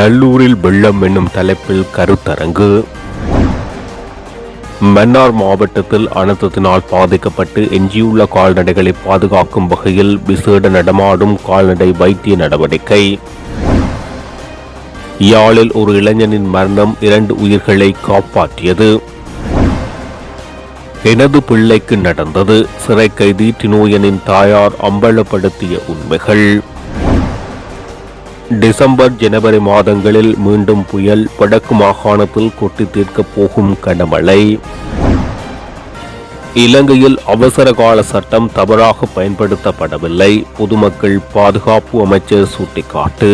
நல்லூரில் வெள்ளம் என்னும் தலைப்பில் கருத்தரங்கு. மன்னார் மாவட்டத்தில் அனர்த்தத்தினால் பாதிக்கப்பட்டு எஞ்சியுள்ள கால்நடைகளை பாதுகாக்கும் வகையில் விசேட நடமாடும் கால்நடை வைத்திய நடவடிக்கை. யாழில் ஒரு இளைஞனின் மரணம் 2 உயிர்களை காப்பாற்றியது. எனது பிள்ளைக்கு நடந்தது. சிறை கைதி டினோயனின் தாயார் அம்பலப்படுத்திய உண்மைகள். டிசம்பர் ஜனவரி மாதங்களில் மீண்டும் புயல். வடக்கு மாகாணத்தில் கொட்டி தீர்க்கப் போகும் கனமழை. இலங்கையில் அவசர கால சட்டம் தவறாக பயன்படுத்தப்படவில்லை. பொதுமக்கள் பாதுகாப்பு அமைச்சர் சுட்டிக்காட்டு.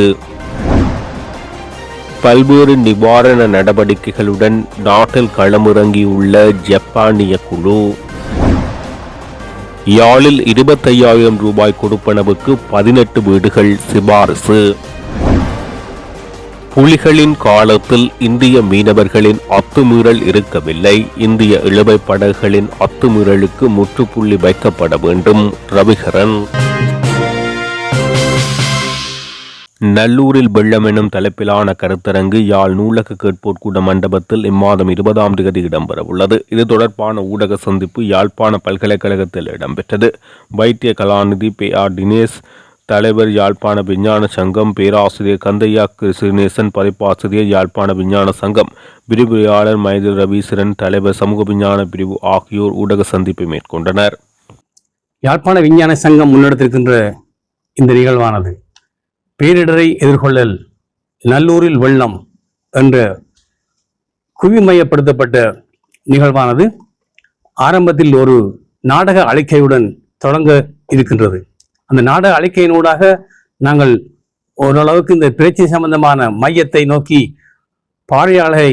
பல்வேறு நிவாரண நடவடிக்கைகளுடன் நாட்டில் களமிறங்கியுள்ள ஜப்பானிய குழு. யாழில் 25,000 ரூபாய் கொடுப்பனவுக்கு 18 வீடுகள் சிபாரிசு. புலிகளின் காலத்தில் இந்திய மீனவர்களின் அத்துமீறல் இருக்கவில்லை. இந்திய இழுவை படகுகளின் அத்துமீறலுக்கு முற்றுப்புள்ளி வைக்கப்பட வேண்டும். ரவிகரன். நல்லூரில் வெள்ளம் எனும் தலைப்பிலான கருத்தரங்கு யாழ் நூலக கேட்போர் கூட மண்டபத்தில் இம்மாதம் 20ஆம் தேதி இடம்பெறவுள்ளது. இது தொடர்பான ஊடக சந்திப்பு யாழ்ப்பாண பல்கலைக்கழகத்தில் இடம்பெற்றது. வைத்திய கலாநிதி P.R. தினேஷ் தலைவர், யாழ்ப்பாண விஞ்ஞான சங்கம், பேராசிரியர் கந்தையா கிருஷ்ணேசன் பதிப்பாசிரியர், யாழ்ப்பாண விஞ்ஞான சங்கம் விரிவுரையாளர் மைதில் ரவீசரன் தலைவர், சமூக விஞ்ஞான பிரிவு ஆகியோர் ஊடக சந்திப்பை மேற்கொண்டனர். யாழ்ப்பாண விஞ்ஞான சங்கம் முன்னெடுத்திருக்கின்ற இந்த நிகழ்வானது பேரிடரை எதிர்கொள்ளல் நல்லூரில் வெள்ளம் என்ற குவிமையப்படுத்தப்பட்ட நிகழ்வானது ஆரம்பத்தில் ஒரு நாடக அழைக்கையுடன் தொடங்க இருக்கின்றது. அந்த நாடக அழைக்கையினூடாக நாங்கள் ஓரளவுக்கு இந்த பிரச்சனை சம்பந்தமான மையத்தை நோக்கி பார்வையாளரை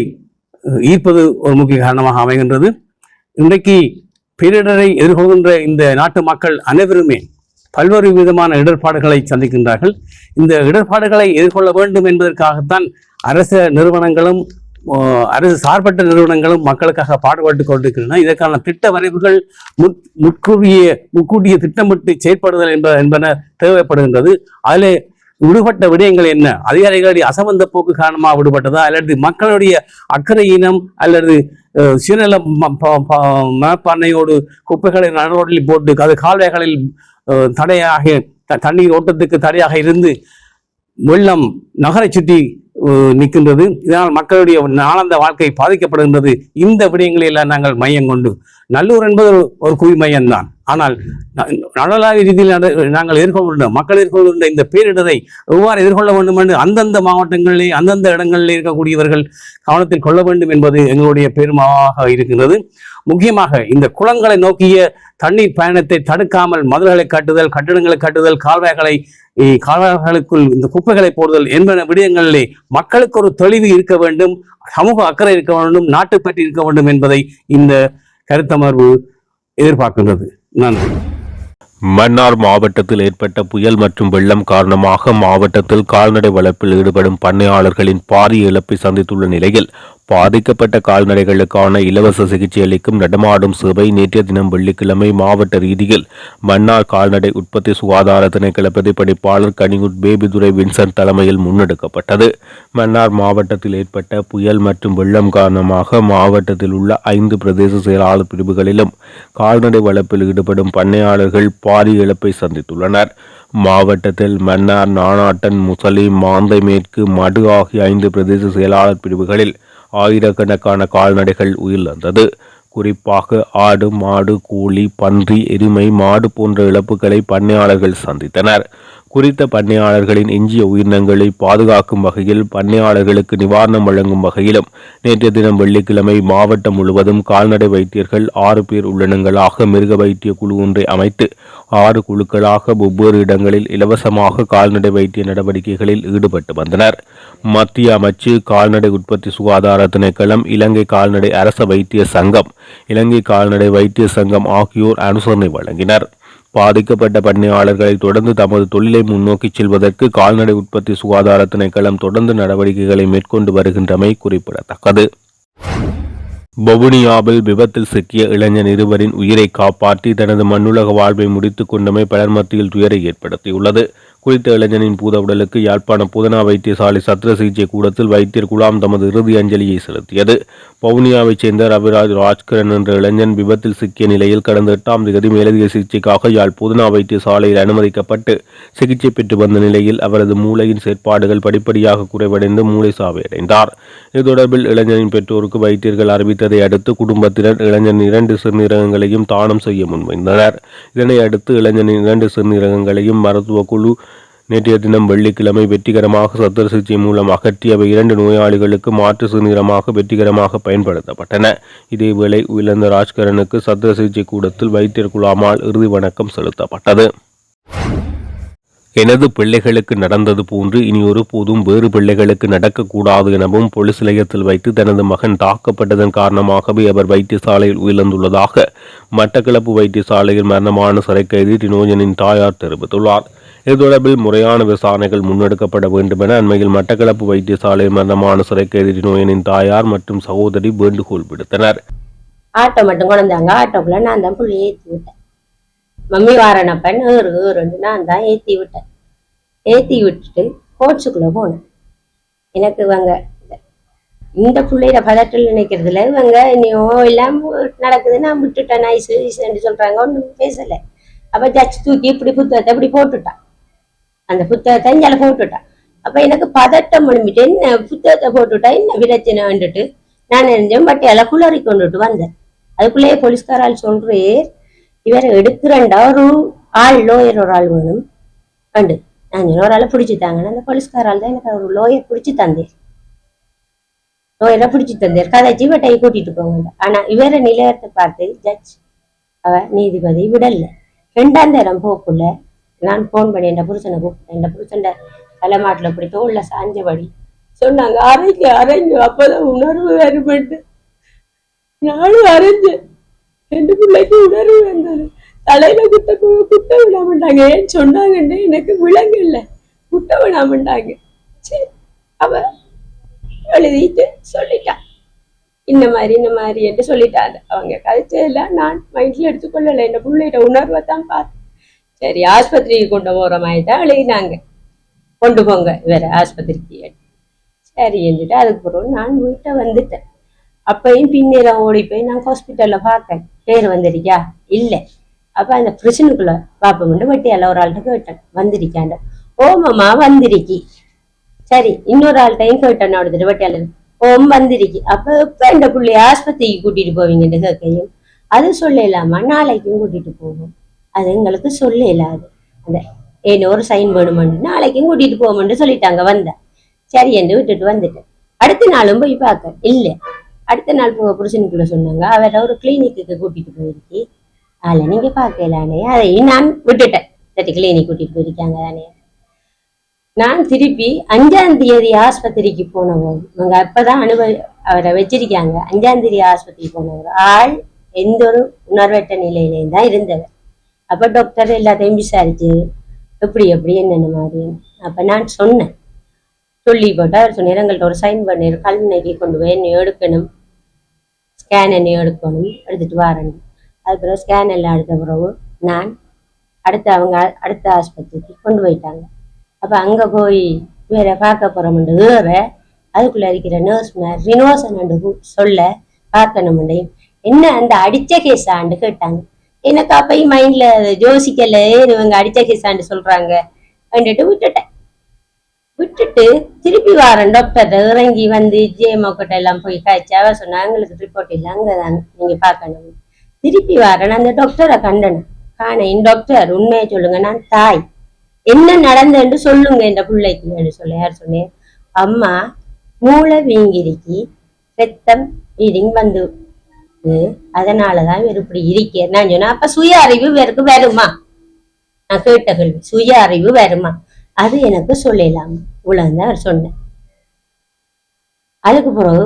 ஈர்ப்பது ஒரு முக்கிய காரணமாக அமைகின்றது. இன்றைக்கு பேரிடரை எதிர்கொள்கின்ற இந்த நாட்டு மக்கள் அனைவருமே பல்வேறு விதமான இடர்பாடுகளை சந்திக்கின்றார்கள். இந்த இடர்பாடுகளை எதிர்கொள்ள வேண்டும் என்பதற்காகத்தான் அரச நிறுவனங்களும் அரசு சார்பற்ற நிறுவனங்களும் மக்களுக்காக பாடுபட்டு கொண்டிருக்கின்றன. இதற்கான திட்ட வரைவுகள் முன்கூட்டிய திட்டமிட்டு செயற்படுதல் என்பன தேவைப்படுகின்றது. அதில் விடுபட்ட விடயங்கள் என்ன? அதிகாரிகளுடைய அசம்பந்த போக்கு காரணமாக விடுபட்டதா, அல்லது மக்களுடைய அக்கறையினம் அல்லது சுயநல மனப்பான்மையோடு குப்பைகளை நடுரோட்டில் போட்டு அது கால்வாய்களில் தடையாக தண்ணீர் ஓட்டத்துக்கு தடையாக இருந்து வெள்ளம் நகரை சுற்றி நிற்கின்றது. இதனால் மக்களுடைய நாளாந்த வாழ்க்கை பாதிக்கப்படுகின்றது. இந்த விடயங்களெல்லாம் நாங்கள் மையம் கொண்டு நல்லூர் என்பது ஒரு குவி மையம்தான். ஆனால் நடலாவிய ரீதியில் நாங்கள் எதிர்கொள்கின்ற மக்கள் எதிர்கொள்கின்ற இந்த பேரிடரை எவ்வாறு எதிர்கொள்ள வேண்டும் என்று அந்தந்த மாவட்டங்களிலே அந்தந்த இடங்களில் இருக்கக்கூடியவர்கள் கவனத்தில் கொள்ள வேண்டும் என்பது எங்களுடைய பெருமாவாக இருக்கின்றது. முக்கியமாக இந்த குளங்களை நோக்கிய தண்ணீர் பயணத்தை தடுக்காமல் மதுள்களை கட்டுதல், கட்டிடங்களை கட்டுதல், கால்வாய்களுக்குள் இந்த குப்பைகளை போடுதல் என்பன விடயங்களிலே மக்களுக்கு ஒரு தெளிவு இருக்க வேண்டும், சமூக அக்கறை இருக்க வேண்டும், நாட்டுப்பற்றி இருக்க வேண்டும் என்பதை இந்த கருத்தமர்வு எதிர்பார்க்கின்றது. நன்றி. மன்னார் மாவட்டத்தில் ஏற்பட்ட புயல் மற்றும் வெள்ளம் காரணமாக மாவட்டத்தில் கால்நடை வளர்ப்பில் ஈடுபடும் பண்ணையாளர்களின் பாரிய இழப்பை சந்தித்துள்ள நிலையில் பாதிக்கப்பட்ட கால்நடைகளுக்கான இலவச சிகிச்சை அளிக்கும் நடமாடும் சேவை நேற்றைய தினம் வெள்ளிக்கிழமை மாவட்ட ரீதியில் மன்னார் கால்நடை உற்பத்தி சுகாதார திணைக்கள பிரதிபலிப்பாளர் கனிகுட் பேபிதுரை வின்சென்ட் தலைமையில் முன்னெடுக்கப்பட்டது. மன்னார் மாவட்டத்தில் ஏற்பட்ட புயல் மற்றும் வெள்ளம் காரணமாக மாவட்டத்தில் உள்ள 5 பிரதேச செயலாளர் பிரிவுகளிலும் கால்நடை வளர்ப்பில் ஈடுபடும் பண்ணையாளர்கள் பாரிய இழப்பை சந்தித்துள்ளனர். மாவட்டத்தில் மன்னார், நானாட்டன், முசலி, மாந்தை மேற்கு, மடு ஆகிய 5 பிரதேச செயலாளர் பிரிவுகளில் ஆயிரக்கணக்கான கால்நடைகள் உயிரிழந்தது. குறிப்பாக ஆடு, மாடு, கோழி, பன்றி, எருமை, மாடு போன்ற இழப்புகளை பண்ணையாளர்கள் சந்தித்தனர். குறித்த பண்ணையாளர்களின் எஞ்சிய உயிரினங்களை பாதுகாக்கும் வகையில் பண்ணையாளர்களுக்கு நிவாரணம் வழங்கும் வகையிலும் நேற்றைய தினம் வெள்ளிக்கிழமை மாவட்டம் முழுவதும் கால்நடை வைத்தியர்கள் 6 பேர் உள்ளடங்கலாக மிருக வைத்திய குழு ஒன்றை அமைத்து 6 குழுக்களாக ஒவ்வொரு இடங்களில் இலவசமாக கால்நடை வைத்திய நடவடிக்கைகளில் ஈடுபட்டு வந்தனர். மத்திய அமைச்சு, கால்நடை உற்பத்தி சுகாதார திணைக்களம், இலங்கை கால்நடை அரச வைத்திய சங்கம், இலங்கை கால்நடை வைத்திய சங்கம் ஆகியோர் அனுசரணை வழங்கினர். பாதிக்கப்பட்ட பண்ணையாளர்களை தொடர்ந்து தமது தொழிலை முன்னோக்கி செல்வதற்கு கால்நடை உற்பத்தி சுகாதார திணைக்களம் தொடர்ந்து நடவடிக்கைகளை மேற்கொண்டு வருகின்றமை குறிப்பிடத்தக்கது. வவுனியாவில் விபத்தில் சிக்கிய இளைஞர் 2 உயிரை காப்பாற்றி தனது மண்ணுலக வாழ்வை முடித்துக் கொண்டமை பலர் மத்தியில் துயரை ஏற்படுத்தியுள்ளது. குறித்த இளைஞனின் பூத உடலுக்கு யாழ்ப்பாண புதனா வைத்தியசாலை சத்திர சிகிச்சை கூடத்தில் வைத்தியர் குலாம் தமது இறுதி அஞ்சலியை செலுத்தியது. வவுனியாவைச் சேர்ந்த ரவிராஜ் ராஜ்கிரண் என்ற இளைஞன் விபத்தில் சிக்கிய நிலையில் கடந்த 8ஆம் தேதி மேலதிக சிகிச்சைக்காக யாழ் புதனா வைத்தியசாலையில் அனுமதிக்கப்பட்டு சிகிச்சை பெற்று வந்த நிலையில் அவரது மூளையின் செயற்பாடுகள் படிப்படியாக குறைவடைந்து மூளை சாவையடைந்தார். இது தொடர்பில் இளைஞனின் பெற்றோருக்கு வைத்தியர்கள் அறிவித்ததை அடுத்து குடும்பத்தினர் இளைஞனின் 2 சிறுநீரகங்களையும் தானம் செய்ய முன்வந்தனர். இதனை அடுத்து இளைஞனின் 2 சிறுநீரகங்களையும் மருத்துவ குழு நேற்றைய தினம் வெள்ளிக்கிழமை வெற்றிகரமாக சத்திர சிகிச்சை மூலம் அகற்றி அவை 2 நோயாளிகளுக்கு மாற்று சிறுநீரமாக வெற்றிகரமாக பயன்படுத்தப்பட்டன. இதேவேளை உயிரிழந்த ராஜ்கரனுக்கு சத்திர சிகிச்சை கூடத்தில் வைத்தியர் குழாமால் இறுதி வணக்கம் செலுத்தப்பட்டது. எனது பிள்ளைகளுக்கு நடந்தது போன்று இனி ஒரு போதும் வேறு பிள்ளைகளுக்கு நடக்கக்கூடாது எனவும் போலீஸ் நிலையத்தில் வைத்து தனது மகன் தாக்கப்பட்டதன் காரணமாகவே அவர் வைத்தியசாலையில் உயிரிழந்துள்ளதாக மட்டக்களப்பு வைத்தியசாலையில் மரணமான சிறை கைதி டினோஜனின் தாயார் தெரிவித்துள்ளார். இது தொடர்பில் முறையான விசாரணைகள் முன்னெடுக்கப்பட வேண்டும் என அண்மையில் மட்டக்களப்பு வைத்தியசாலையில் மரணமான சிறை கைதி டினோஜனின் தாயார் மற்றும் சகோதரி வேண்டுகோள் விடுத்தனர். ஆட்டோ மட்டும் கொண்டாங்க. ஆட்டோக்குள்ள நான் தான் புள்ளி ஏற்றி விட்டேன். மம்மி வாரணப்பன் நான் தான் ஏற்றி விட்டேன். ஏற்றி விட்டுட்டு கோட்ஸுக்குள்ள போனேன். எனக்கு இவங்க இந்த பிள்ளையில பதற்றல் நினைக்கிறதுல இவங்க இன்னையோ எல்லாம் நடக்குது, நான் விட்டுட்டேன் ஐசுன்னு சொல்றாங்க. ஒன்றும் பேசலை. அப்ப ஜட்ஜ் தூக்கி இப்படி புத்தகத்தை இப்படி போட்டுட்டான். அந்த புத்தகத்தை இஞ்சால போட்டுட்டான். அப்ப எனக்கு பதட்டம் முடிஞ்சிட்டு என்ன புத்தகத்தை போட்டுட்டா என்ன பிரச்சனைன்னுட்டு நான் நினைஞ்சேன். பட்டியால குளறி கொண்டுட்டு வந்தேன். அதுக்குள்ளேயே போலீஸ்காரால் சொல்றேன், இவரை எடுக்கிறண்டா ஒரு ஆள் லோயர் ஒரு ஆள் வேணும் அண்டு நான் ஒரு ஆளை பிடிச்சி தாங்கன்னு அந்த போலீஸ்காரால் தான் எனக்கு ஒரு லோயர் பிடிச்சி தந்தேன். லோயரை பிடிச்சி தந்தேன். கதைச்சி இவட்டையை கூட்டிட்டு போங்க. ஆனா இவரை நிலையத்தை பார்த்து ஜட்ஜ் அவ நீதிபதி விடல. 2ஆம் தரம் போக்குள்ள நான் போன் பண்ணி என் புருஷனை கூப்பிட்டேன். என் புருஷன் தலைமாட்டில் இப்படி தோல்ல சாஞ்சபடி சொன்னாங்க, அரைஞ்சு அப்பதான் உணர்வு வருமெண்டு. நானும் அரைஞ்சேன். 2 பிள்ளைக்கு உணர்வு வந்தது. தலையில குட்ட விடாமட்டாங்க. ஏன் சொன்னாங்கன்னு எனக்கு விளங்கல. குட்ட விடாமட்டாங்க. சரி அவ எழுதிட்டு சொல்லிட்டான். இந்த மாதிரி என்று சொல்லிட்டாங்க. அவங்க கதைச்சதெல்லாம் நான் மைண்ட்ல எடுத்துக்கொள்ளலை. என் பிள்ளைகிட்ட உணர்வை தான் பார்த்தேன். சரி ஆஸ்பத்திரிக்கு கொண்டு போற மாதிரி தான் எழுதினாங்க. கொண்டு போங்க வேற ஆஸ்பத்திரிக்கு. சரி என்றுட்டு அதுக்கு பிறகு நான் வீட்டை வந்துட்டேன். அப்பையும் பின்னேரம் ஓடி போய் நான் ஹாஸ்பிட்டல்ல பார்த்தேன். பேர் வந்துருக்கா இல்லை. அப்ப அந்த பிரச்சனைக்குள்ள பாப்பமெண்டு வெட்டியால ஒரு ஆள்கிட்ட கேட்டேன், வந்திருக்காண்ட. ஓமாமா வந்திருக்கி. சரி இன்னொரு ஆள்கிட்டையும் கேட்டேன். எடுத்துட்டு வெட்டியால ஓம் வந்திருக்கி. அப்ப இப்ப இந்த பிள்ளைய ஆஸ்பத்திரிக்கு கூட்டிட்டு போவீங்கன்னு கேட்கையும் அது சொல்லலாமா, நாளைக்கும் கூட்டிட்டு போவோம். அது எங்களுக்கு சொல்லலாது. அந்த ஏன்னு ஒரு சைன் வேணுமெண்டு நாளைக்கும் கூட்டிட்டு போவோம்னு சொல்லிட்டாங்க. வந்தேன். சரி என்று விட்டுட்டு வந்துட்டேன். அடுத்த நாளும் போய் பார்க்க இல்லை. அடுத்த நாள் போக புருஷனுக்குள்ள சொன்னாங்க, அவரை ஒரு கிளினிக்கு கூட்டிட்டு போயிருக்கி. அதில் நீங்க பார்க்கலானே. அதையும் நான் விட்டுட்டேன். சரி கிளினிக் கூட்டிட்டு போயிருக்காங்க தானே. நான் திருப்பி 5ஆம் தேதி ஆஸ்பத்திரிக்கு போனவங்க இவங்க அப்பதான் அவரை வச்சிருக்காங்க. 5ஆம் தேதி ஆஸ்பத்திரிக்கு போனவர் ஆள் எந்த ஒரு உணர்வற்ற நிலையிலேயும் தான் இருந்தவர். அப்ப டாக்டர் எல்லாத்தையும் விசாரிச்சு எப்படி என்னென்ன மாதிரி. அப்ப நான் சொன்னேன். சொல்லி போட்டு அவர் சொன்னார், எங்கள்கிட்ட ஒரு சைன் பண்ணி கல்வினைக்கு கொண்டு போய் என்னை எடுக்கணும், ஸ்கேன் என்னை எடுக்கணும், எடுத்துட்டு வரணும். அதுக்கப்புறம் ஸ்கேன் எல்லாம் எடுத்த பிறகு நான் அடுத்த ஆஸ்பத்திரிக்கு கொண்டு போயிட்டாங்க. அப்ப அங்க போய் வேற பார்க்க போறோம்ண்டு வேற அதுக்குள்ள இருக்கிற நர்ஸ் ரினோசன் சொல்ல பார்க்கணும். என்ன அந்த அடிச்ச கேஸாண்டு கேட்டாங்க. எனக்கு அப்பயும் மைண்ட்ல யோசிக்கல, இவங்க அடிச்ச கேஸாண்டு சொல்றாங்க விட்டுட்டு திருப்பி வாரேன். டாக்டர் இறங்கி வந்து ஜேமோக்கிட்ட எல்லாம் போய் காய்ச்சி அவ சொன்னா எங்களுக்கு ரிப்போர்ட் இல்லை, அங்கதான் நீங்க பார்க்கணும். திருப்பி வாரேன். அந்த டாக்டரை கண்டன காணேன். டாக்டர் உண்மையை சொல்லுங்க, நான் தாய், என்ன நடந்தேன்னு சொல்லுங்க என்ற பிள்ளைக்கு சொல்ல. யார் சொன்னேன்? அம்மா மூளை வீங்கிருக்கி ரத்தம் வீடிங் வந்து அதனாலதான் இவர் இப்படி இருக்கேன். நான் சொன்னேன், அப்ப சுய அறிவு இவருக்கு வருமா? நான் கேட்ட கேள்வி, சுய அறிவு வருமா? அது எனக்கு சொல்லலாம். இவ்வளவுதான் அவர் சொன்னேன். அதுக்கு பிறகு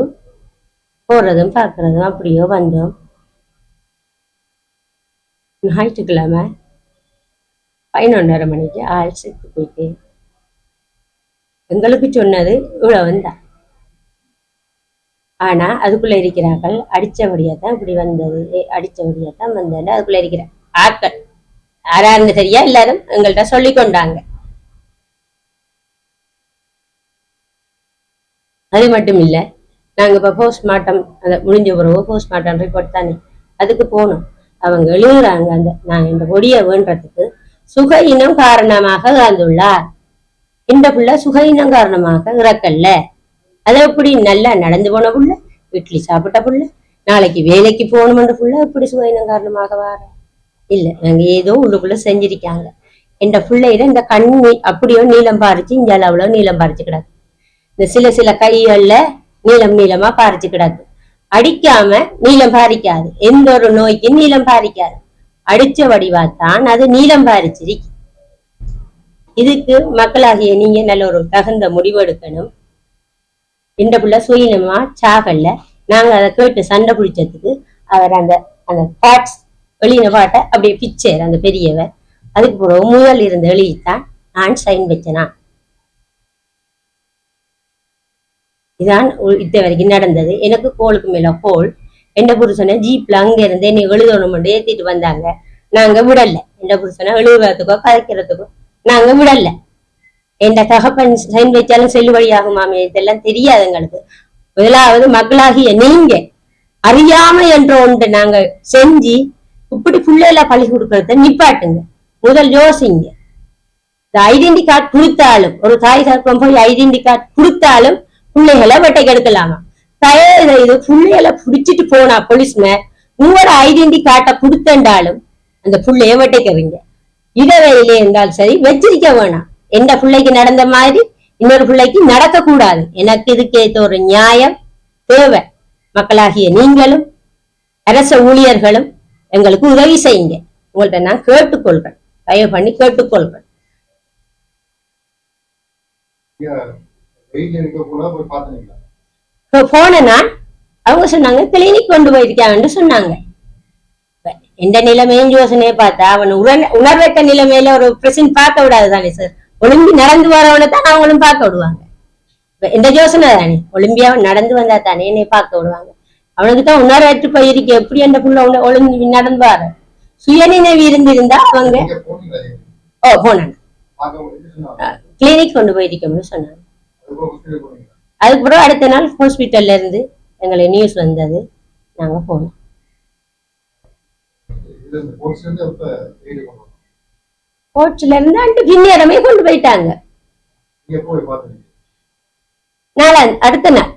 போறதும் பார்க்கறதும் அப்படியோ வந்தோம். ஞாயிற்றுக்கிழமை 11:30 மணிக்கு ஆள் செத்து போயிட்டு எங்களுக்கு சொன்னது இவ்வளவுதான். ஆனா அதுக்குள்ள இருக்கிறார்கள் அடிச்சபடியாத்தான் இப்படி வந்தது, அடிச்சபடியாத்தான் வந்தது. அதுக்குள்ள இருக்கிற ஆட்கள் யாராருன்னு தெரியா எல்லாரும் எங்கள்கிட்ட சொல்லி கொண்டாங்க. அது மட்டும் இல்லை, நாங்கள் இப்போ போஸ்ட்மார்ட்டம் அதை முடிஞ்ச பிறகு போஸ்ட்மார்ட்டம் ரிப்போர்ட் தானே அதுக்கு போகணும். அவங்க எழுதுறாங்க, அந்த நான் இந்த கொடியை வேண்டதுக்கு சுக இனம் காரணமாக இறந்துள்ளார், இந்த புள்ள சுக இனம் காரணமாக இறக்கல்ல. அதை எப்படி நல்லா நடந்து போன புள்ள, இட்லி சாப்பிட்ட புள்ள, நாளைக்கு வேலைக்கு போகணுமென்ற புள்ள எப்படி சுக இனம் காரணமாக வார இல்லை. நாங்க ஏதோ உள்ளுக்குள்ள செஞ்சிருக்காங்க. இந்த பிள்ளையில இந்த கண்ணி அப்படியோ நீளம் பாரிச்சு, இங்க அவ்வளவு நீளம் பாரிச்சு கிடக்கு. இந்த சில கைகள்ல நீளமா பாரிச்சு கிடக்கு. அடிக்காம நீளம் பாரிக்காது, எந்த ஒரு நோய்க்கு நீளம் பாரிக்காது. அடிச்ச வடிவாத்தான் அது நீளம் பாரிச்சிருக்கு. இதுக்கு மக்களாகிய நீங்க நல்ல ஒரு தகுந்த முடிவெடுக்கணும். இந்த புள்ள சுயினமா சாகல்ல. நாங்க அதை கேட்டு சண்டை பிடிச்சதுக்கு அவர் அந்த அந்த பாட்ஸ் வெளியின பாட்டை அப்படியே பிச்சர் அந்த பெரியவர். அதுக்கு பிறகு முதல் இருந்த எழுதித்தான் நான் சைன் வச்சனா. இதான் இத்த வரைக்கும் நடந்தது. எனக்கு கோளுக்கு மேல கோல். எந்த புருஷனை ஜீப்ல அங்க இருந்து என்னை எழுதணும் ஏத்திட்டு வந்தாங்க. நாங்க விடல. எந்த புருஷனை எழுதுறதுக்கோ கதைக்கிறதுக்கோ நாங்க விடல. எந்த தகப்பன் சைன் வச்சாலும் செல்லுபடியாகுமாமே, இதெல்லாம் தெரியாது எங்களுக்கு. முதலாவது மக்களாகிய நீங்க அறியாம என்ற ஒன்று நாங்க செஞ்சு இப்படி பிள்ளைல பழி கொடுக்கறத நிப்பாட்டுங்க. முதல் யோசிங்க. இந்த ஐடென்டி கார்டு கொடுத்தாலும், ஒரு தாய் தகப்பன் போய் ஐடென்டி கார்டு கொடுத்தாலும் பிள்ளைகளை வெட்டைக்கு எடுக்கலாமா? தயவு இது பிள்ளைகளை பிடிச்சிட்டு போனா போலீஸ்மேன் உங்களோட ஐடென்டி கார்டை கொடுத்தாலும் அந்த பிள்ளைய வெட்டைக்கவீங்க. இடவெளியிலே இருந்தாலும் சரி வச்சிருக்க வேணாம். எந்த பிள்ளைக்கு நடந்த மாதிரி இன்னொரு பிள்ளைக்கு நடக்க கூடாது. எனக்கு இதுக்கேற்ற ஒரு நியாயம் தேவை. மக்களாகிய நீங்களும் அரச ஊழியர்களும் எங்களுக்கு உதவி செய்யுங்க. உங்கள்ட்ட நான் கேட்டுக்கொள்றேன், தயவு பண்ணி கேட்டுக்கொள்றேன். போன நான் அவங்க சொன்னாங்க கிளினிக் கொண்டு போயிருக்காங்கன்னு சொன்னாங்க. எந்த நிலைமையும் யோசனையை பார்த்தா அவன் உணர்வற்ற நிலைமையில ஒரு பிரச்சனை பார்க்க விடாது தானே சார். ஒலிம்பி நடந்து வரவனை தான் அவங்களும் பார்க்க விடுவாங்க. எந்த யோசனை தானே, ஒலிம்பியா நடந்து வந்தா தானே என்னை பார்க்க விடுவாங்க. அவனுக்கு தான் உணர்வற்று போயிருக்க எப்படி அந்த புள்ள ஒலிம்பி நடந்து வர சுயநினைவு இருந்திருந்தா அவங்க போனாங்க கிளினிக் கொண்டு போயிருக்கோம்னு சொன்னாங்க. அதுக்கப்புறம் அடுத்த நாள் ஹாஸ்பிட்டல்ல இருந்து எங்களை நியூஸ் வந்தது, நாங்க போனோம். கோட்ஸ்ல இருந்து அண்டு பின்னேரமே கொண்டு போயிட்டாங்க. அடுத்த நாள்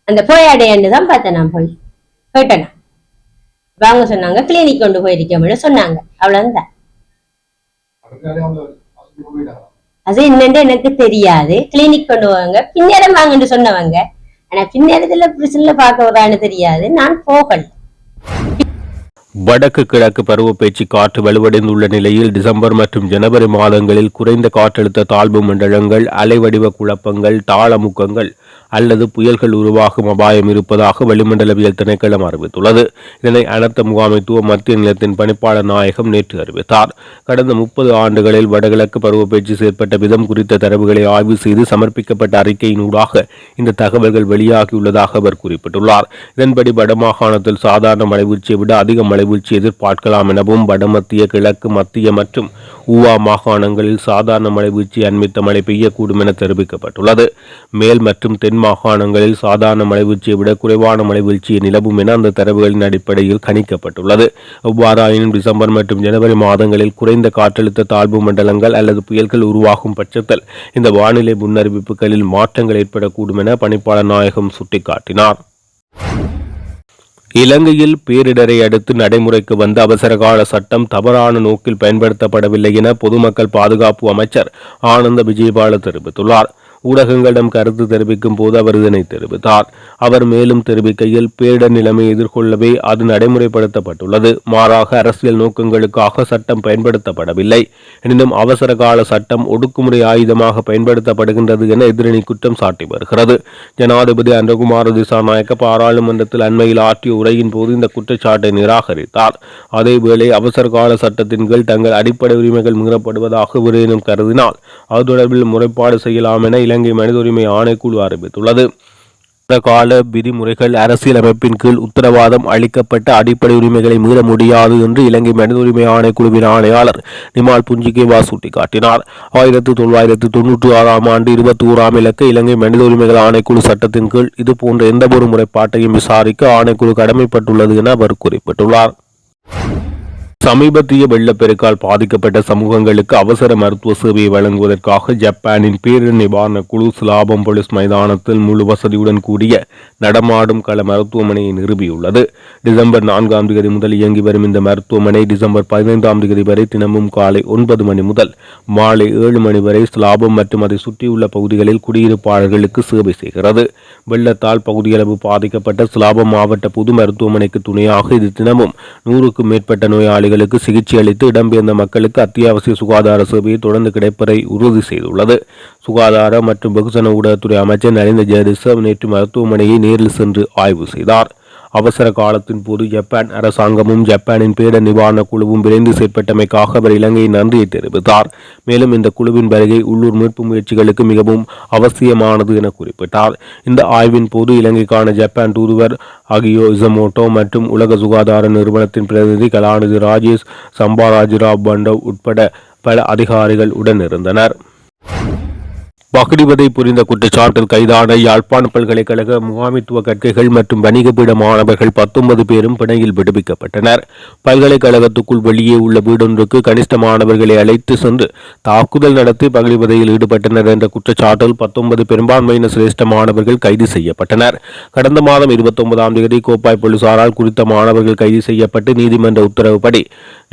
அந்த போயாடையாண்டு தான் பார்த்தேன். நான் போய் கேட்டேன். வாங்க சொன்னாங்க கிளினிக் கொண்டு போயிருக்கோம்னு சொன்னாங்க. அவ்வளவுதான். அது என்னன்னு எனக்கு தெரியாது. கிளினிக் கொண்டு போவாங்க பின்னேரம் வாங்கன்னு சொன்னவங்க. ஆனா பின்னேரத்துல பிரச்சனை பார்க்க வரான்னு தெரியாது. நான் போகல. வடக்கு கிழக்கு பருவப்பேச்சு காற்று வலுவடைந்துள்ள நிலையில் டிசம்பர் மற்றும் ஜனவரி மாதங்களில் குறைந்த காற்றழுத்த தாழ்வு மண்டலங்கள், அலைவடிவ குழப்பங்கள், தாளமுக்கங்கள் அல்லது புயல்கள் உருவாகும் அபாயம் இருப்பதாக வளிமண்டலவியல் திணைக்களம் அறிவித்துள்ளது. இதனை அனர்த்த முகாமைத்துவ மத்திய நிலையத்தின் பணிப்பாளர் நாயகம் நேற்று அறிவித்தார். கடந்த 30 ஆண்டுகளில் வடகிழக்கு பருவப்பேச்சு செயற்பட்ட விதம் குறித்த தரவுகளை ஆய்வு செய்து சமர்ப்பிக்கப்பட்ட அறிக்கையினூடாக இந்த தகவல்கள் வெளியாகியுள்ளதாக அவர் குறிப்பிட்டுள்ளார். இதன்படி வடமாகாணத்தில் சாதாரண மழைவீழ்ச்சியை விட அதிக மழைவீழ்ச்சி எதிர்பார்க்கலாம் எனவும், வடமத்திய, கிழக்கு, மத்திய மற்றும் ஊவா மாகாணங்களில் சாதாரண மழைவீழ்ச்சி அண்மித்த மழை பெய்யக்கூடும் என தெரிவிக்கப்பட்டுள்ளது. மேல் மற்றும் தென் மாகாணங்களில் சாதாரண மழைவீழ்ச்சியை விட குறைவான மழைவீழ்ச்சியை நிலவும் என அந்த தரவுகளின் அடிப்படையில் கணிக்கப்பட்டுள்ளது. எவ்வாறாயினும் டிசம்பர் மற்றும் ஜனவரி மாதங்களில் குறைந்த காற்றழுத்த தாழ்வு மண்டலங்கள் அல்லது புயல்கள் உருவாகும் பட்சத்தில் இந்த வானிலை முன்னறிவிப்புகளில் மாற்றங்கள் ஏற்படக்கூடும் என பணிப்பாளர் நாயகம் சுட்டிக்காட்டினார். இலங்கையில் பேரிடரை அடுத்து நடைமுறைக்கு வந்த அவசரகால சட்டம் தவறான நோக்கில் பயன்படுத்தப்படவில்லை என பொதுமக்கள் பாதுகாப்பு அமைச்சர் ஆனந்த விஜயபால தெரிவித்துள்ளார். ஊடகங்களிடம் கருத்து தெரிவிக்கும் போது அவர் இதனை தெரிவித்தார். அவர் மேலும் தெரிவிக்கையில், பேரிடர் நிலைமை எதிர்கொள்ளவே அது நடைமுறைப்படுத்தப்பட்டுள்ளது. மாறாக அரசியல் நோக்கங்களுக்காக சட்டம் பயன்படுத்தப்படவில்லை. எனினும் அவசர கால சட்டம் ஒடுக்குமுறை ஆயுதமாக பயன்படுத்தப்படுகின்றது என எதிரணி குற்றம் சாட்டி வருகிறது. ஜனாதிபதி அன்றகுமார திசாநாயக்க பாராளுமன்றத்தில் அண்மையில் ஆற்றிய உரையின் போது இந்த குற்றச்சாட்டை நிராகரித்தார். அதேவேளை அவசர கால சட்டத்தின் கீழ் தங்கள் அடிப்படை உரிமைகள் மீறப்படுவதாக விரைனும் கருதினால் அது தொடர்பில் முறைப்பாடு செய்யலாம் என இலங்கை மனித உரிமை ஆணைக்குழு அறிவித்துள்ளது. கால விதிமுறைகள் அரசியலமைப்பின் கீழ் உத்தரவாதம் அளிக்கப்பட்ட அடிப்படை உரிமைகளை மீற முடியாது என்று இலங்கை மனித உரிமை ஆணைக்குழுவின் ஆணையாளர் நிமால் புஞ்சிகேவா சுட்டிக்காட்டினார். 1996 ஆண்டு 21ஆம் இலக்க இலங்கை மனித உரிமைகள் ஆணைக்குழு சட்டத்தின் கீழ் இதுபோன்ற எந்தவொரு முறைப்பாட்டையும் விசாரிக்க ஆணைக்குழு கடமைப்பட்டுள்ளது என அவர் குறிப்பிட்டுள்ளார். சமீபத்திய வெள்ளப்பெருக்கால் பாதிக்கப்பட்ட சமூகங்களுக்கு அவசர மருத்துவ சேவையை வழங்குவதற்காக ஜப்பானின் பேரிடர் நிவாரண குழு சிலாபம் போலீஸ் மைதானத்தில் முழு வசதியுடன் கூடிய நடமாடும் கள மருத்துவமனையை நிறுவியுள்ளது. டிசம்பர் 4ஆம் தேதி முதல் இயங்கி வரும் இந்த மருத்துவமனை டிசம்பர் 15ஆம் தேதி வரை தினமும் காலை 9 மணி முதல் மாலை 7 மணி வரை சிலாபம் மற்றும் அதை சுற்றியுள்ள பகுதிகளில் குடியிருப்பாளர்களுக்கு சேவை செய்கிறது. வெள்ளத்தால் பகுதியளவு பாதிக்கப்பட்ட சிலாபம் மாவட்ட பொது மருத்துவமனைக்கு துணையாக இது தினமும் 100க்கும் மேற்பட்ட நோயாளிகள் சிகிச்சை அளித்து இடம்பெயர்ந்த மக்களுக்கு அத்தியாவசிய சுகாதார சேவையை தொடர்ந்து கிடைப்பதை உறுதி செய்துள்ளது. சுகாதார மற்றும் வெகுஜன ஊடகத்துறை அமைச்சர் நலிந்த ஜெயதிச நேற்று மருத்துவமனையை நேரில் சென்று ஆய்வு செய்தார். அவசர காலத்தின் போது ஜப்பான் அரசாங்கமும் ஜப்பானின் பேரிடர் நிவாரண குழுவும் விரைந்து செயற்பட்டமைக்காக அவர் இலங்கையை நன்றியை தெரிவித்தார். மேலும் இந்த குழுவின் வருகை உள்ளூர் மீட்பு முயற்சிகளுக்கு மிகவும் அவசியமானது என குறிப்பிட்டார். இந்த ஆய்வின் போது இலங்கைக்கான ஜப்பான் தூதுவர் அகியோ இசமோட்டோ மற்றும் உலக சுகாதார நிறுவனத்தின் பிரதிநிதி கலாநிதி ராஜேஷ் சம்பாராஜிராவ் பண்டவ் உட்பட பல அதிகாரிகள் உடனிருந்தனர். பகுடிவதை புரிந்த குற்றச்சாட்டில் கைதான யாழ்ப்பாண பல்கலைக்கழக முகாமித்துவ கற்கைகள் மற்றும் வணிக பீட மாணவர்கள் 19 பேரும் பிணையில் விடுவிக்கப்பட்டனர். பல்கலைக்கழகத்துக்குள் வெளியே உள்ள வீடொன்றுக்கு கனிஷ்ட மாணவர்களை அழைத்து சென்று தாக்குதல் நடத்தி பகுடிவதையில் ஈடுபட்டனர் என்ற குற்றச்சாட்டில் 19 பெரும்பான்மையினர் சிரேஷ்ட மாணவர்கள் கைது செய்யப்பட்டனர். கடந்த மாதம் 29ஆம் தேதி கோப்பாய் போலீசாரால் குறித்த மாணவர்கள் கைது செய்யப்பட்டு நீதிமன்ற உத்தரவுப்படி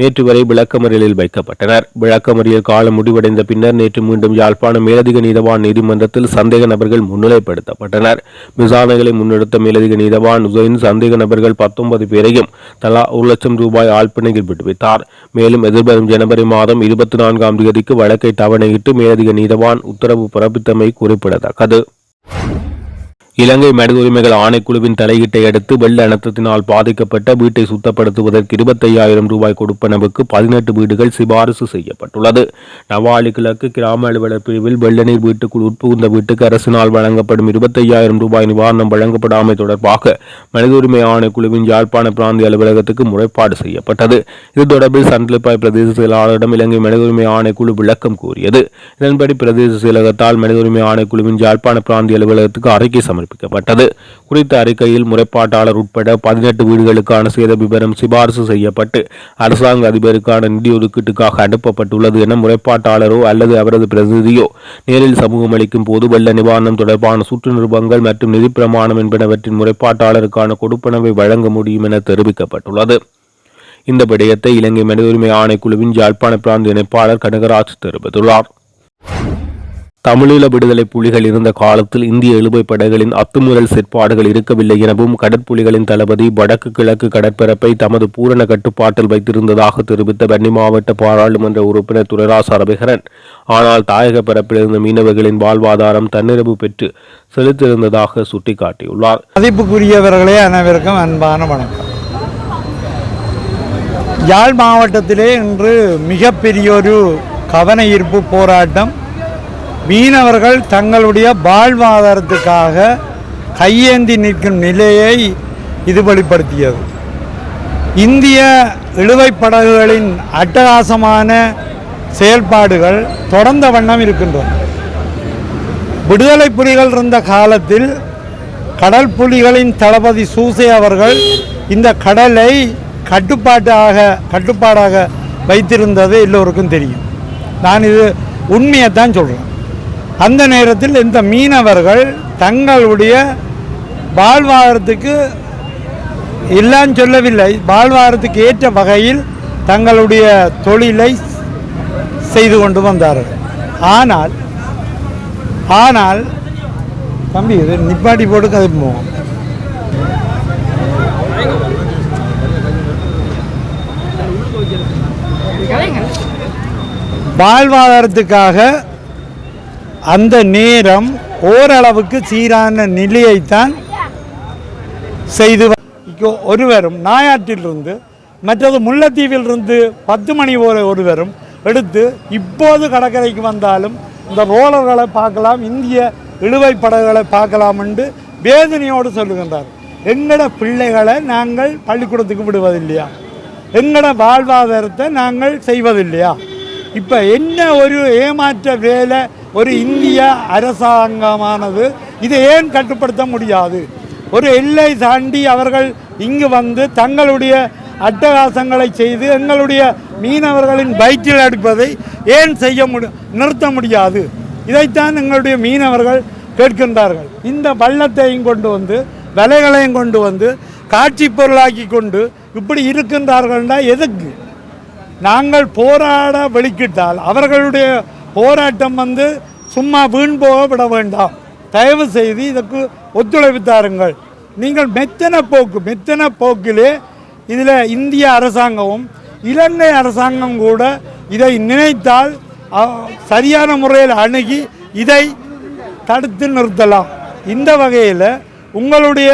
நேற்று வரை விளக்கமறியலில் வைக்கப்பட்டனர். விளக்கமறியல் காலம் முடிவடைந்த பின்னர் நேற்று மீண்டும் யாழ்ப்பாணம் மேலதிக நீதவான் நீதிமன்றத்தில் சந்தேக நபர்கள் முன்னிலைப்படுத்தப்பட்டனர். விசாரணைகளை முன்னெடுத்த மேலதிக நீதவான் உசைன் சந்தேக நபர்கள் 19 பேரையும் தலா 1 லட்சம் ரூபாய் ஆழ்பிணையில் விடுவித்தார். மேலும் எதிர்வரும் ஜனவரி மாதம் 24ஆம் தேதிக்கு வழக்கை தவணையிட்டு மேலதிக நீதவான் உத்தரவு பிறப்பித்தமை குறிப்பிடத்தக்கது. இலங்கை மனித உரிமைகள் ஆணைக்குழுவின் தலையீட்டை அடுத்து வெள்ள அனர்த்தத்தினால் பாதிக்கப்பட்ட வீட்டை சுத்தப்படுத்துவதற்கு 25,000 ரூபாய் கொடுப்பனவுக்கு 18 வீடுகள் சிபாரிசு செய்யப்பட்டுள்ளது. நவாலி கிழக்கு கிராம அலுவலர் பிரிவில் வெள்ள நீர் வீட்டுக்குள் உட்புகுந்த வீட்டுக்கு அரசினால் வழங்கப்படும் 25,000 ரூபாய் நிவாரணம் வழங்கப்படாமை தொடர்பாக மனித உரிமை ஆணைக்குழுவின் யாழ்ப்பாண பிராந்திய அலுவலகத்துக்கு முறைப்பாடு செய்யப்பட்டது. இது தொடர்பில் சண்டிலிப்பாய் பிரதேச செயலாளரிடம் இலங்கை மனித உரிமை ஆணைக்குழு விளக்கம் கூறியது. இதன்படி பிரதேச செயலகத்தால் மனித உரிமை ஆணைக்குழுவின் யாழ்ப்பாண பிராந்திய அலுவலகத்துக்கு அறிக்கை சமர்ப்பிக்கப்பட்டது. குறித்த அறிக்கையில் முறைப்பாட்டாளர் உட்பட 18 வீடுகளுக்கான சேத விவரம் சிபாரிசு செய்யப்பட்டு அரசாங்க அதிபருக்கான நிதி ஒதுக்கீட்டுக்காக அனுப்பப்பட்டுள்ளது என முறைப்பாட்டாளரோ அல்லது அவரது பிரதிநிதியோ நேரில் சமூகம் அளிக்கும் போது வெள்ள நிவாரணம் தொடர்பான சுற்று நிருபங்கள் மற்றும் நிதி பிரமாணம் என்பனவற்றின் முறைப்பாட்டாளருக்கான கொடுப்பனவை வழங்க முடியும் என தெரிவிக்கப்பட்டுள்ளது. இந்த விடயத்தை இலங்கை மனித உரிமை ஆணைக்குழுவின் யாழ்ப்பாண பிராந்திய இணைப்பாளர் கனகராஜ் தெரிவித்துள்ளார். தமிழீழ விடுதலை புலிகள் இருந்த காலத்தில் இந்திய இழுவை படைகளின் அத்துமீறல் செயற்பாடுகள் இருக்கவில்லை எனவும் கடற்புலிகளின் தளபதி வடக்கு கிழக்கு கடற்பரப்பை தமது பூரண கட்டுப்பாட்டில் வைத்திருந்ததாக தெரிவித்த வன்னி மாவட்ட பாராளுமன்ற உறுப்பினர் துரைராசா ரவிகரன், ஆனால் தாயக பரப்பிலிருந்த மீனவர்களின் வாழ்வாதாரம் தன்னிறைவு பெற்று செலுத்தியிருந்ததாக சுட்டிக்காட்டியுள்ளார். மதிப்புக்குரியவர்களே, அனைவருக்கும் அன்பான வணக்கம். யாழ் மாவட்டத்திலே இன்று மிகப்பெரியொரு கவன ஈர்ப்பு போராட்டம் மீனவர்கள் தங்களுடைய வாழ்வாதாரத்துக்காக கையேந்தி நிற்கும் நிலையை இது வெளிப்படுத்தியது. இந்திய இழுவைப் படகுகளின் அட்டகாசமான செயல்பாடுகள் தொடர்ந்த வண்ணம் இருக்கின்றன. விடுதலை புலிகள் இருந்த காலத்தில் கடல் புலிகளின் தளபதி சூசை அவர்கள் இந்த கடலை கட்டுப்பாடாக வைத்திருந்தது எல்லோருக்கும் தெரியும். நான் இது உண்மையைத்தான் சொல்கிறேன். அந்த நேரத்தில் இந்த மீனவர்கள் தங்களுடைய வாழ்வாதாரத்துக்கு எல்லாம் சொல்லவில்லை, வாழ்வாதாரத்துக்கு ஏற்ற வகையில் தங்களுடைய தொழிலை செய்து கொண்டு வந்தார்கள். ஆனால் தம்பி இது நிப்பாட்டி போட்டு கதை போவோம். வாழ்வாதாரத்துக்காக அந்த நேரம் ஓரளவுக்கு சீரான நிலையைத்தான் செய்து ஒருவரும் நாயாற்றிலிருந்து மற்றது முல்லைத்தீவிலிருந்து 10 மணி ஒருவரும் எடுத்து இப்போது கடற்கரைக்கு வந்தாலும் இந்த ரோலர்களை பார்க்கலாம், இந்திய இழுவை படகுகளை பார்க்கலாம் என்று வேதனையோடு சொல்லுகின்றார். எங்களோட பிள்ளைகளை நாங்கள் பள்ளிக்கூடத்துக்கு விடுவதில்லையா? எங்களோட வாழ்வாதாரத்தை நாங்கள் செய்வதில்லையா? இப்போ என்ன ஒரு ஏமாற்ற வேலை ஒரு இந்திய அரசாங்கமானது இதை ஏன் கட்டுப்படுத்த முடியாது? ஒரு எல்லை தாண்டி அவர்கள் இங்கு வந்து தங்களுடைய அட்டகாசங்களை செய்து எங்களுடைய மீனவர்களின் வயிற்றில் அடிப்பதை ஏன் நிறுத்த முடியாது? இதைத்தான் எங்களுடைய மீனவர்கள் கேட்கின்றார்கள். இந்த வள்ளத்தையும் கொண்டு வந்து விலைகளையும் கொண்டு வந்து காட்சி பொருளாக்கி கொண்டு இப்படி இருக்கின்றார்கள்னா எதுக்கு? நாங்கள் போராட வெளிக்கிட்டால் அவர்களுடைய போராட்டம் வந்து சும்மா வீண் போக விட வேண்டாம். தயவு செய்து இதற்கு ஒத்துழைப்பு தாருங்கள். நீங்கள் மெத்தன போக்கிலே இதில் இந்திய அரசாங்கமும் இலங்கை அரசாங்கம் கூட இதை நினைத்தால் சரியான முறையில் அணுகி இதை தடுத்து நிறுத்தலாம். இந்த வகையில் உங்களுடைய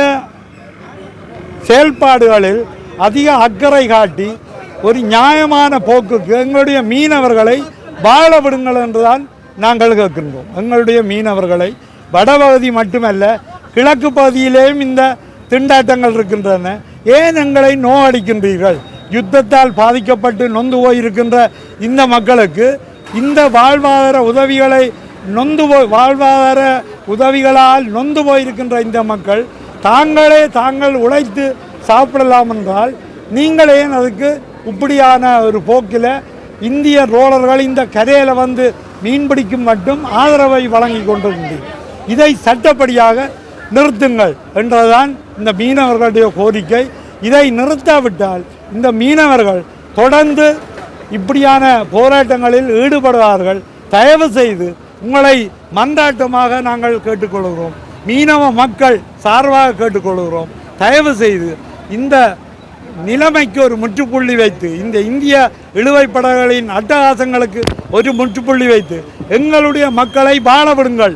செயல்பாடுகளில் அதிக அக்கறை காட்டி ஒரு நியாயமான போக்குக்கு எங்களுடைய மீனவர்களை வாழ விடுங்கள் என்றுதான் நாங்கள் கேட்கின்றோம். எங்களுடைய மீனவர்களை வடபகுதி மட்டுமல்ல கிழக்கு பகுதியிலேயும் இந்த திண்டாட்டங்கள் இருக்கின்றன. ஏன் எங்களை நோயடிக்கின்றீர்கள்? யுத்தத்தால் பாதிக்கப்பட்டு நொந்து போயிருக்கின்ற இந்த மக்களுக்கு இந்த வாழ்வாதார உதவிகளால் நொந்து போயிருக்கின்ற இந்த மக்கள் தாங்கள் உழைத்து சாப்பிடலாம் என்றால் நீங்கள் ஏன் அதுக்கு இப்படியான ஒரு போக்கில் இந்திய ரோலர்கள் இந்த கரையில் வந்து மீன்பிடிக்கும் மட்டும் ஆதரவை வழங்கி கொண்டிருக்கின்றனர். இதை சட்டப்படியாக நிறுத்துங்கள் என்றுதான் இந்த மீனவர்களுடைய கோரிக்கை. இதை நிறுத்தாவிட்டால் இந்த மீனவர்கள் தொடர்ந்து இப்படியான போராட்டங்களில் ஈடுபடுவார்கள். தயவு செய்து உங்களை மன்றாட்டமாக நாங்கள் கேட்டுக்கொள்கிறோம். மீனவ மக்கள் சார்பாக கேட்டுக்கொள்கிறோம். தயவு செய்து இந்த நிலைமைக்கு ஒரு முற்றுப்புள்ளி வைத்து இந்த இந்திய இழுவைப்படகளின் அட்டகாசங்களுக்கு ஒரு முற்றுப்புள்ளி வைத்து எங்களுடைய மக்களை வாழ விடுங்கள்.